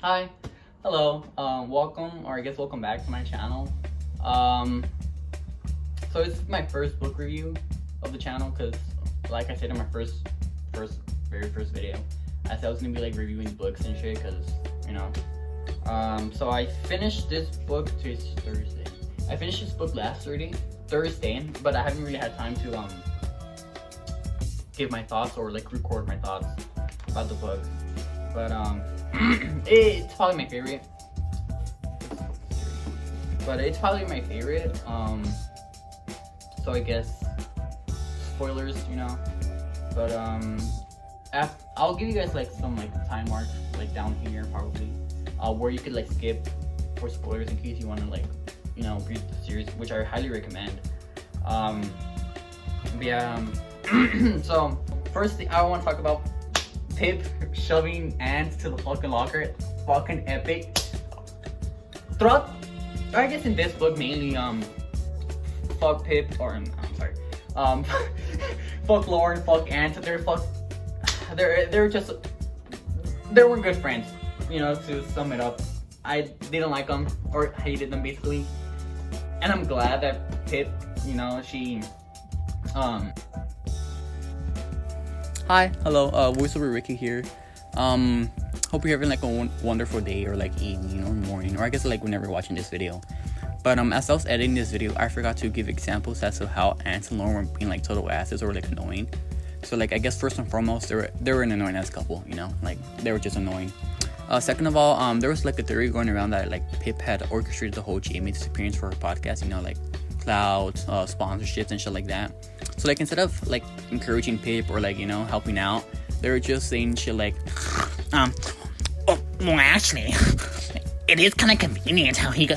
Hi, hello, welcome, or I guess welcome back to my channel. So it's my first book review of the channel, because like I said in my very first video, I said I was gonna be like reviewing books and shit, because you know. So I finished this book. Today's Thursday. I finished this book last Thursday, but I haven't really had time to give my thoughts or like record my thoughts about the book. But it's probably my favorite. So I guess spoilers, you know. But I'll give you guys like some like time mark like down here probably, where you could like skip for spoilers in case you want to like, you know, read the series, which I highly recommend. So first thing I want to talk about, Pip shoving ants to the fucking locker. Fucking epic. Throughout, I guess in this book mainly, fuck Pip, or I'm sorry, fuck Lauren, fuck ants. They weren't good friends, you know, to sum it up. I didn't like them, or hated them basically. And I'm glad that Pip, you know, she Hi, hello, voiceover Ricky here. Hope you're having like a wonderful day, or like evening or morning, or I guess like whenever you're watching this video. But as I was editing this video, I forgot to give examples as to how Ants and Lauren were being like total asses or like annoying. So like I guess first and foremost, they were an annoying ass couple, you know, like they were just annoying. Second of all, there was like a theory going around that like Pip had orchestrated the whole Jamie disappearance for her podcast, you know, like clouds, sponsorships and shit like that. So like instead of like encouraging Pip or like, you know, helping out, they were just saying shit like, well actually, it is kind of convenient how he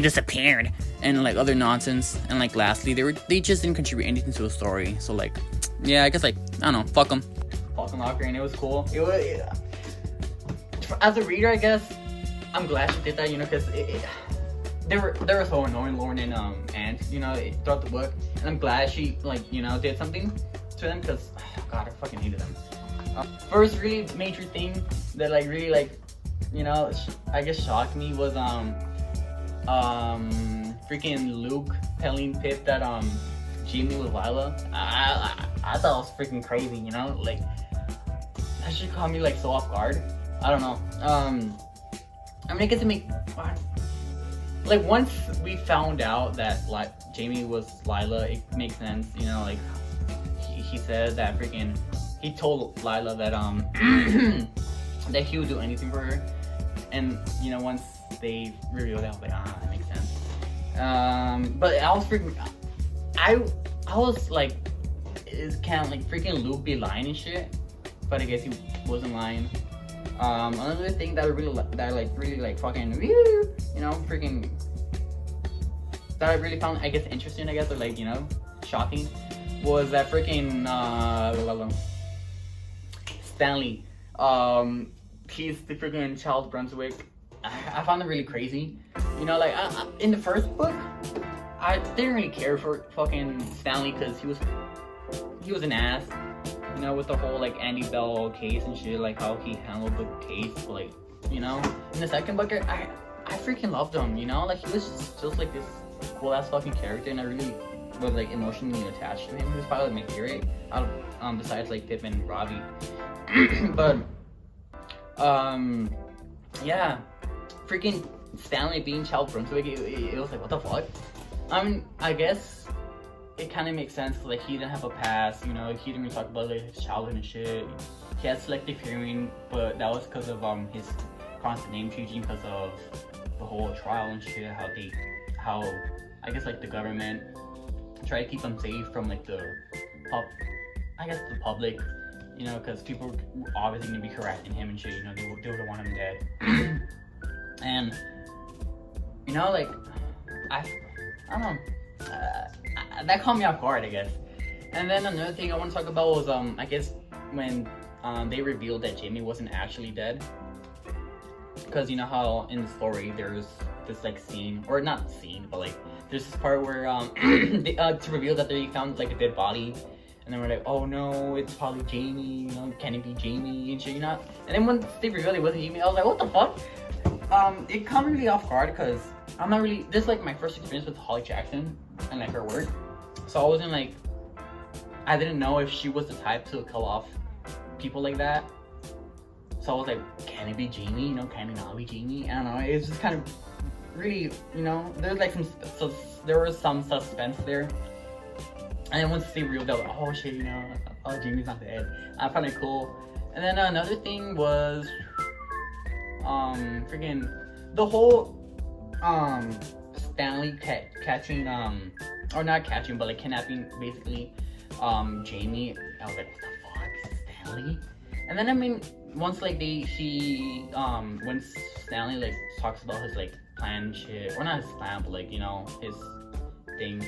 disappeared, and like other nonsense. And like lastly, they just didn't contribute anything to the story. So like, yeah, I guess like, I don't know, fuck them. Fucking locker, and it was cool. As a reader, I guess I'm glad she did that, you know, because they were so annoying, Lauren and Ant, you know, throughout the book. And I'm glad she, like, you know, did something to them, because God, I fucking hated them. First really major thing that like really like, you know, I guess shocked me was freaking Luke telling Pip that Jamie was Lila. I thought it was freaking crazy, you know, like that shit caught me like so off guard. I don't know. I mean, I guess it make like once we found out that like Jamie was Lila, it makes sense, you know, like he said that freaking he told Lila that that he would do anything for her, and you know, once they revealed that, I was like, that makes sense. But I was freaking, I was like, can't like freaking Luke be lying and shit? But I guess he wasn't lying. Another thing that I really fucking, you know, freaking, that I really found, I guess, interesting, I guess, or like, you know, shocking, was that freaking Stanley. He's the freaking Charles Brunswick. I found it really crazy. You know, like in the first book, I didn't really care for fucking Stanley, because he was an ass. You know, with the whole like Andy Bell case and shit, like how he handled the case, but, like, you know, in the second book, I freaking loved him. You know, like he was just like this cool ass fucking character, and I really was like emotionally attached to him. He was probably like my favorite out of besides like Pip and Robbie. But yeah, freaking Stanley being Charles Brunswick, it was like, what the fuck? I mean, I guess it kind of makes sense, like he didn't have a past, you know, he didn't really talk about like his childhood and shit. He had selective hearing, but that was because of his constant name changing, because of the whole trial and shit, how I guess like the government tried to keep him safe from like the public, you know, because people were obviously gonna be harassing him and shit, you know, they would want him dead. And you know, like I don't know, that caught me off guard, I guess. And then another thing I want to talk about was I guess when they revealed that Jamie wasn't actually dead, because you know how in the story there's this like scene, or not scene, but like there's this part where to reveal that they found like a dead body And then we're like, oh no, it's probably Jamie, you know, can it be Jamie and shit, you know? And then when they revealed it wasn't Jamie, I was like, what the fuck? It caught me really off guard because I'm not really, this is like my first experience with Holly Jackson and like her work. So I wasn't like, I didn't know if she was the type to kill off people like that. So I was like, can it be Jamie? You know, can it not be Jamie? I don't know. It's just kind of really, you know, there's like there was some suspense there. And then once they revealed, I was like, oh shit, you know, oh, Jamie's not dead. I found it cool. And then another thing was, freaking the whole, Stanley catching, or not catching, but like kidnapping basically, Jamie. I was like, what the fuck, Stanley? And then I mean, once like when Stanley like talks about his like plan shit, or not his plan, but like, you know, his thing,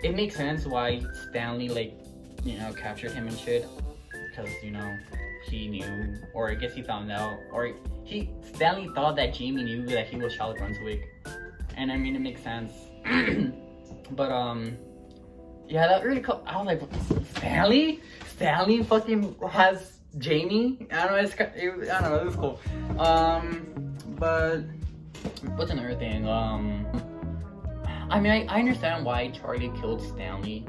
it makes sense why Stanley like, you know, captured him and shit, because, you know, he knew, or I guess he found out, or Stanley thought that Jamie knew that he was Charlotte Brunswick, and I mean, it makes sense. But yeah, that really cool. I was like, Stanley fucking has Jamie. I don't know. I don't know. It was cool. But what's another thing? I mean, I understand why Charlie killed Stanley,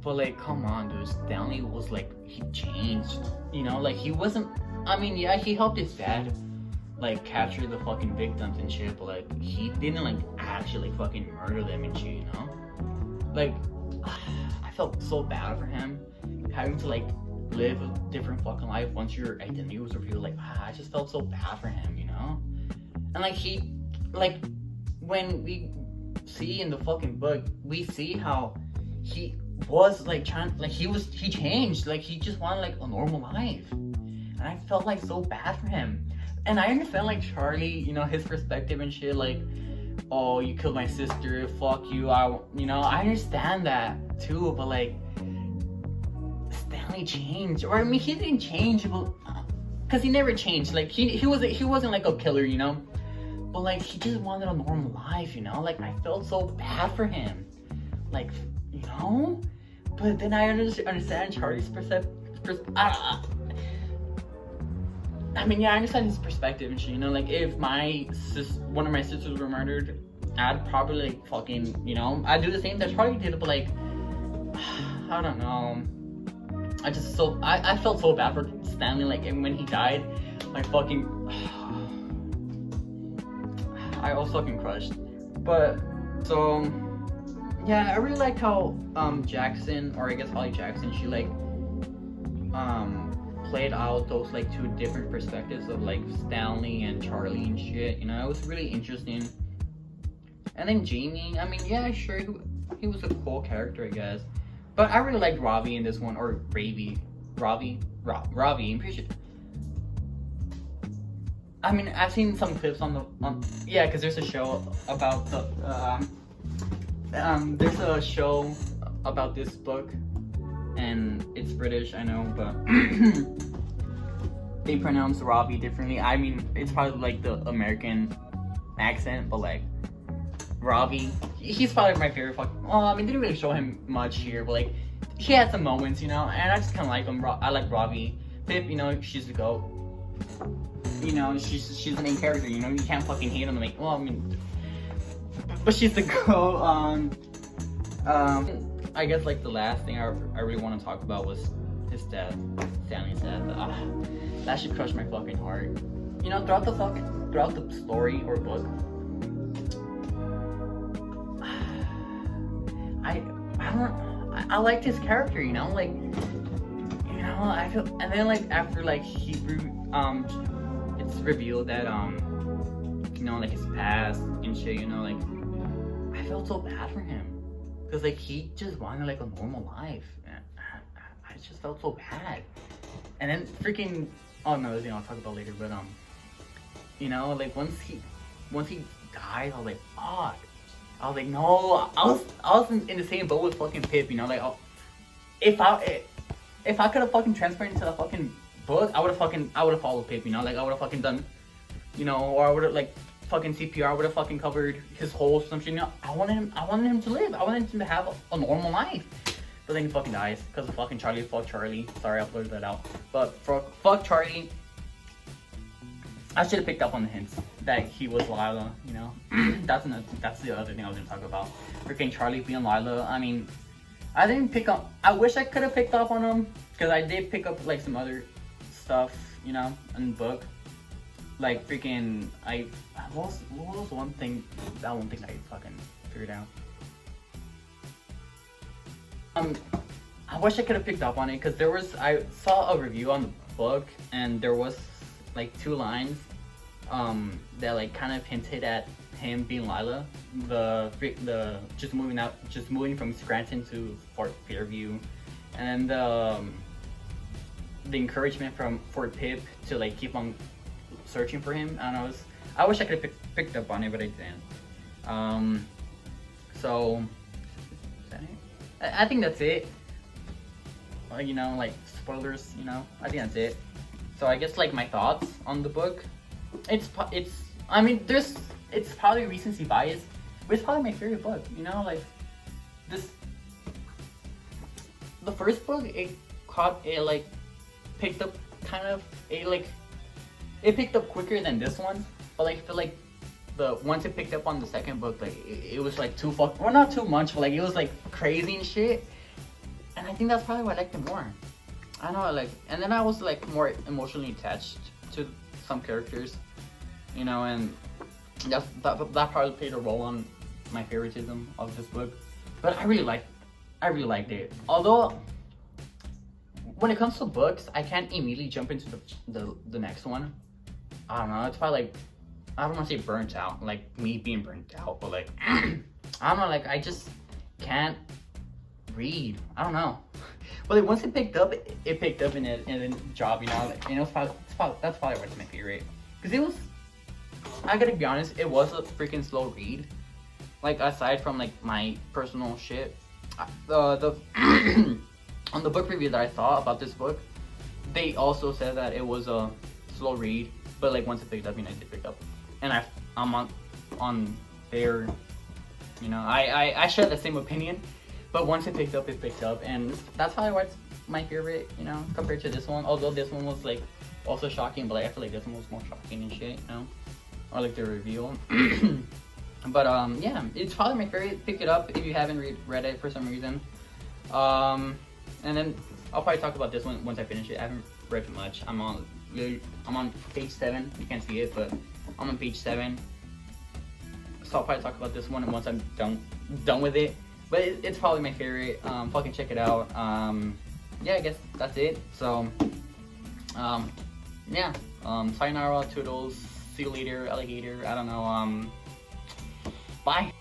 but like, come on, dude. Stanley was like, he changed. You know, like he wasn't. I mean, yeah, he helped his dad like capture the fucking victims and shit, but like he didn't like actually fucking murder them and shit. You know, like I felt so bad for him having to like live a different fucking life once your identity was revealed. Like, I just felt so bad for him, you know? And like when we see in the fucking book, we see how he was like he changed, like he just wanted like a normal life. And I felt like so bad for him. And I understand like Charlie, you know, his perspective and shit, like, oh, you killed my sister, fuck you, you know, I understand that too, but like, Stanley changed, or I mean, he didn't change, but because he never changed. Like he wasn't like a killer, you know, but like he just wanted a normal life, you know. Like I felt so bad for him, like, you know. But then I understand Charlie's perspective. I mean, yeah, I understand his perspective and shit, you know. Like if one of my sisters were murdered, I'd probably like fucking, you know, I'd do the same that Charlie did, but like, I don't know. I felt so bad for Stanley, like, and when he died, my fucking, I was fucking crushed. But, so, yeah, I really liked how, Jackson, or I guess Holly Jackson, she, like, played out those, like, two different perspectives of, like, Stanley and Charlie and shit, you know, it was really interesting. And then Jamie, I mean, yeah, sure, he was a cool character, I guess. But I really liked Ravi in this one, or Ravi, I'm pretty sure. I mean, I've seen some clips yeah, because there's a show about there's a show about this book, and it's British, I know, but they pronounce Ravi differently. I mean, it's probably like the American accent, but like, Ravi, he's probably my favorite well, I mean, they didn't really show him much here, but like, he had some moments, you know, and I just kind of like him. I like Ravi. Pip, you know, she's the GOAT. You know, she's the main character, you know, you can't fucking hate him. Like, well, I mean, but she's the GOAT. I guess like the last thing I really want to talk about was his death, Stanley's death. That should crush my fucking heart. You know, throughout the story or book, I liked his character, you know, like, you know, I feel, and then like after like it's revealed that you know, like his past and shit, you know, like I felt so bad for him because like he just wanted like a normal life, and I just felt so bad. And then freaking, oh, another thing I'll talk about later, but you know, like once he died, I was like, fuck. I was like, no, I was in the same boat with fucking Pip, you know, like, if I could have fucking transported into the fucking book, I would have followed Pip, you know, like, I would have fucking done, you know, or I would have, like, fucking CPR, I would have fucking covered his holes or some shit, you know, I wanted him to live, I wanted him to have a normal life, but then he fucking dies because of fucking Charlie. Fuck Charlie. Sorry, I blurred that out. But fuck Charlie. I should have picked up on the hints that he was Lila, you know? That's the other thing I was gonna talk about. Freaking Charlie being Lila. I mean, I didn't pick up, I wish I could have picked up on him, because I did pick up like some other stuff, you know, in the book. Like freaking, what was one thing I fucking figured out? I wish I could have picked up on it, because I saw a review on the book, and there was like 2 lines that like kind of hinted at him being Lila, just moving from Scranton to Fort Fairview, and the encouragement for Pip to like keep on searching for him. And I wish I could have picked up on it, but I didn't. So is that it? I think that's it. You know, like spoilers, you know, I think that's it. So I guess like my thoughts on the book, it's probably recency bias, but it's probably my favorite book, you know, like the first book, it picked up it picked up quicker than this one, but like I feel like once it picked up on the second book, like it was like not too much, but like it was like crazy and shit, and I think that's probably why I liked it more. I know, and then I was like more emotionally attached to some characters, you know, and that probably played a role on my favoritism of this book. But I really liked it. Although when it comes to books, I can't immediately jump into the next one. I don't know. It's probably like, I don't want to say burnt out, like me being burnt out, but like I don't know, like I just can't read. I don't know. But like once it picked up and then dropped, you know, like, you know, that's probably what's my favorite. Because it was, I gotta be honest, it was a freaking slow read. Like aside from like my personal shit, on the book review that I saw about this book, they also said that it was a slow read. But like once it picked up, you know, it picked up, and I'm on their, you know, I share the same opinion. But once it picked up, and that's probably why it's my favorite, you know, compared to this one. Although this one was like also shocking, but like, I feel like this one was more shocking and shit, you know, or like the reveal. But yeah, it's probably my favorite. Pick it up if you haven't read it for some reason. And then I'll probably talk about this one once I finish it. I haven't read much. I'm on page 7. You can't see it, but I'm on page 7. So I'll probably talk about this one once I'm done with it. But it's probably my favorite. Fucking check it out. Yeah, I guess that's it. So, yeah. Sayonara, Tootles. See you later, alligator. I don't know. Bye.